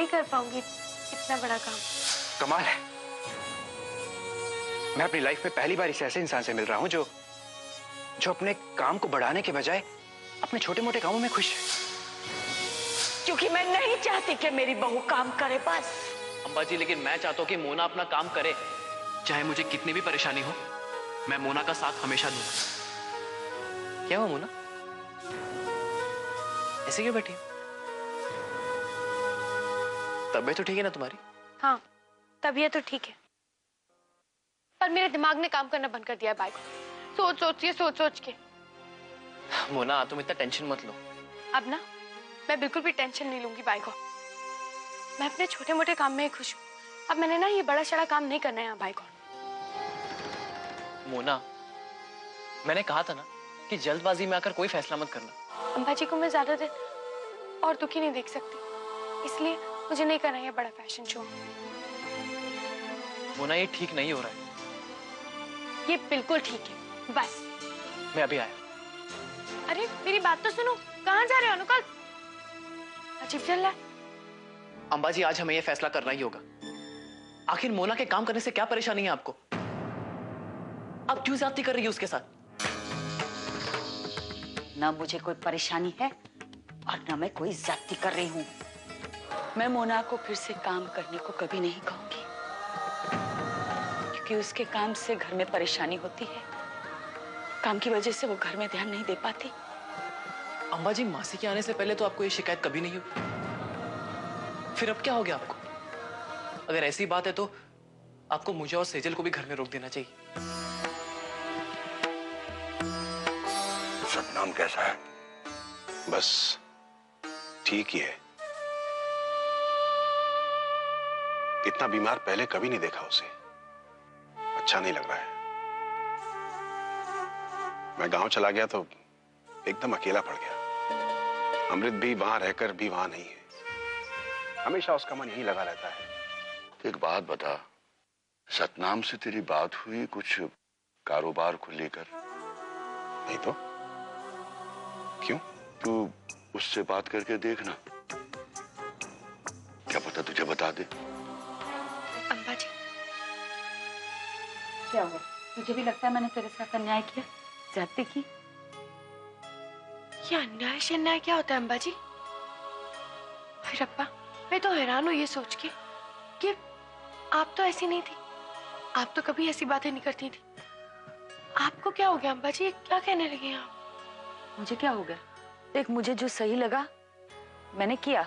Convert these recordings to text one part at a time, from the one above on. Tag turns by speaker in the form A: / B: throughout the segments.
A: नहीं कर पाऊंगी इतना बड़ा काम।
B: कमाल है, मैं अपनी लाइफ में पहली बार इस ऐसे इंसान से मिल रहा हूं जो अपने काम को बढ़ाने के बजाय अपने छोटे मोटे कामों में खुश है।
C: क्योंकि मैं नहीं चाहती कि मेरी बहू काम करे बस।
D: अम्बा जी, लेकिन मैं चाहता हूँ कि मोना अपना काम करे, चाहे मुझे कितनी भी परेशानी हो, मैं मोना का साथ हमेशा दूंगा। क्या हुआ मोना, ऐसे क्यों बैठी? तबीयत तो ठीक है ना तुम्हारी?
A: हाँ, तबीयत तो ठीक है, पर मेरे दिमाग ने काम करना बंद कर दिया है भाई, सोच सोच के।
D: मोना, तुम इतना टेंशन मत लो।
A: अब ना मैं बिल्कुल भी टेंशन नहीं लूंगी भाई को। मैं अपने छोटे मोटे काम में ही खुश हूँ। अब मैंने ना ये बड़ा शड़ा काम नहीं करना है भाई को।
D: मोना, मैंने कहा था ना कि जल्दबाजी में आकर कोई फैसला मत करना।
A: अम्बा जी को मैं ज्यादा देर और दुखी नहीं देख सकती, इसलिए मुझे नहीं करना है बड़ा फैशन शो।
D: मोना, ये ठीक नहीं हो रहा है।
A: ये बिल्कुल ठीक है, बस।
D: मैं अभी आया।
A: अरे मेरी बात तो सुनो, कहाँ जा रहे हो अनुकल? अजीब चल रहा है।
D: अम्बा जी, आज हमें यह फैसला करना ही होगा। आखिर मोना के काम करने से क्या परेशानी है आपको? आप क्यों ज्यादती कर रही है उसके साथ?
C: ना मुझे कोई परेशानी है और ना मैं कोई ज्यादती कर रही हूँ। मैं मोना को फिर से काम करने को कभी नहीं कहूंगी, क्योंकि उसके काम से घर में परेशानी होती है। काम की वजह से वो घर में ध्यान नहीं दे पाती।
D: अम्बा जी, मासी के आने से पहले तो आपको ये शिकायत कभी नहीं हुई, फिर अब क्या हो गया आपको? अगर ऐसी बात है तो आपको मुझे और सेजल को भी घर में रोक देना चाहिए।
E: सतनाम कैसा है?
F: बस ठीक ही है। इतना बीमार पहले कभी नहीं देखा उसे, अच्छा नहीं लग रहा है। मैं गांव चला गया तो एकदम अकेला पड़ गया। अमृत भी वहां रहकर भी वहां नहीं है, हमेशा उसका मन यहीं लगा रहता है।
E: एक बात बता, सतनाम से तेरी बात हुई कुछ कारोबार को लेकर?
F: नहीं तो क्यों?
E: तू उससे बात करके देखना, क्या पता तुझे बता दे।
A: अम्बा जी,
C: क्या हुआ? तुझे भी लगता है मैंने तेरे साथ अन्याय किया, ज्यादती की?
A: ये अन्याय शन्याय क्या होता है अम्बा जी? फिर अब्बा, मैं तो हैरान हूँ ये सोच के कि आप तो ऐसी नहीं थी, आप तो कभी ऐसी बातें नहीं करती थी। आपको क्या हो गया अम्बा जी, क्या कहने लगे आप?
C: मुझे क्या हो गया? देख, मुझे जो सही लगा मैंने किया।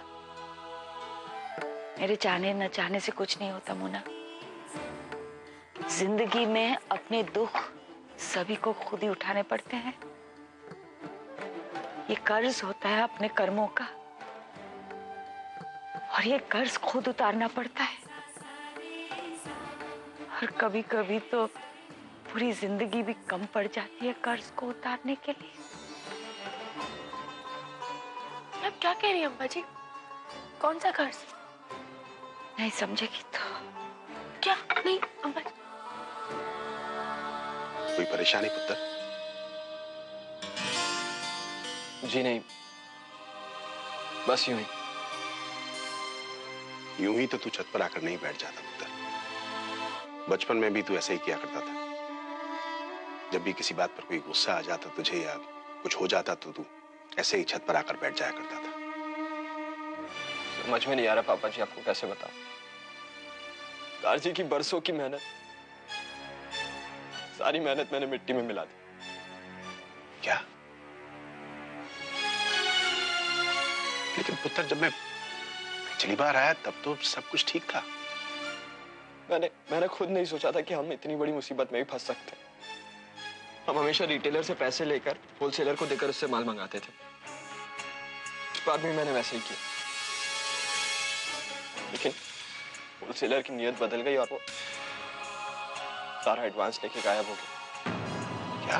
C: मेरे चाहने न चाहने से कुछ नहीं होता मोना। जिंदगी में अपने दुख सभी को खुद ही उठाने पड़ते हैं। ये कर्ज होता है अपने कर्मों का, और ये कर्ज खुद उतारना पड़ता है। और कभी कभी तो पूरी जिंदगी भी कम पड़ जाती है कर्ज को उतारने के लिए।
A: आप क्या कह रही हैं अम्बा जी? कौन सा कर्ज?
C: नहीं समझेगी तो?
A: क्या नहीं अम्बा जी?
F: कोई परेशानी पुत्र?
D: जी नहीं, बस यूं ही।
F: यूं ही तो तू छत पर आकर नहीं बैठ जाता पुत्र। बचपन में भी तू ऐसे ही किया करता था। जब भी किसी बात पर कोई गुस्सा आ जाता तुझे या कुछ हो जाता तो तू ऐसे ही छत पर आकर बैठ जाया करता था।
D: समझ में नहीं आ रहा पापा जी, आपको कैसे बताऊं। दारजी की बरसों की मेहनत, सारी मेहनत मैंने मिट्टी में मिला दी।
F: क्या? लेकिन पुत्र, जब मैं पिछली बार आया तब तो सब कुछ ठीक था।
D: मैंने खुद नहीं सोचा था कि हम इतनी बड़ी मुसीबत में भी फंस सकते हैं। हम हमेशा रिटेलर से पैसे लेकर होलसेलर को देकर उससे माल मंगाते थे। इस बार भी मैंने वैसे ही किया, लेकिन होलसेलर की नीयत बदल गई और वो सारा एडवांस लेके गायब हो गया।
F: क्या?